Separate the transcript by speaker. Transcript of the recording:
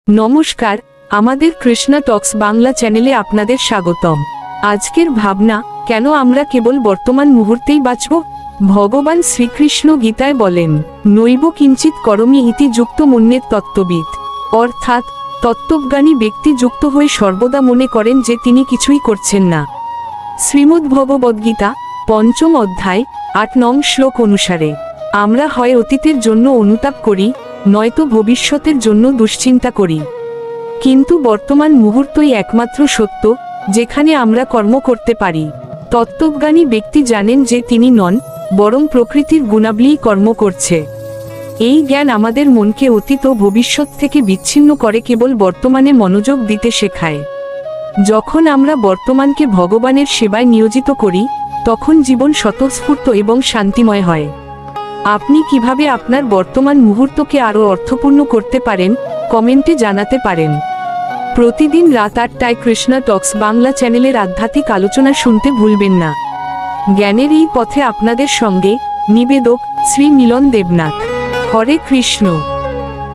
Speaker 1: নমস্কার, আমাদের কৃষ্ণা টক্স বাংলা চ্যানেলে আপনাদের স্বাগতম। আজকের ভাবনা, কেন আমরা কেবল বর্তমান মুহূর্তেই বাঁচব? ভগবান শ্রীকৃষ্ণ গীতায় বলেন, নৈব কিঞ্চিত করমি ইতি যুক্ত মন্যের তত্ত্ববিদ। অর্থাৎ তত্ত্বজ্ঞানী ব্যক্তি যুক্ত হয়ে সর্বদা মনে করেন যে তিনি কিছুই করছেন না। শ্রীমদ্ভগবদ্গীতা ৫ম অধ্যায় ৮ নং শ্লোক অনুসারে আমরা হয় অতীতের জন্য অনুতাপ করি, নয়তো ভবিষ্যতের জন্য দুশ্চিন্তা করি। কিন্তু বর্তমান মুহূর্তই একমাত্র সত্য, যেখানে আমরা কর্ম করতে পারি। তত্ত্বজ্ঞানী ব্যক্তি জানেন যে তিনি নন, বরং প্রকৃতির গুণাবলীই কর্ম করছে। এই জ্ঞান আমাদের মনকে অতীত ও ভবিষ্যৎ থেকে বিচ্ছিন্ন করে কেবল বর্তমানে মনোযোগ দিতে শেখায়। যখন আমরা বর্তমানকে ভগবানের সেবায় নিয়োজিত করি, তখন জীবন স্বতঃস্ফূর্ত এবং শান্তিময় হয়। আপনি কিভাবে আপনার বর্তমান মুহূর্তকে আরও অর্থপূর্ণ করতে পারেন, কমেন্টে জানাতে পারেন। প্রতিদিন রাত ৮টায় কৃষ্ণা টক্স বাংলা চ্যানেলের আধ্যাত্মিক আলোচনা শুনতে ভুলবেন না। জ্ঞানের এই পথে আপনাদের সঙ্গে নিবেদক শ্রী মিলন দেবনাথ। হরে কৃষ্ণ।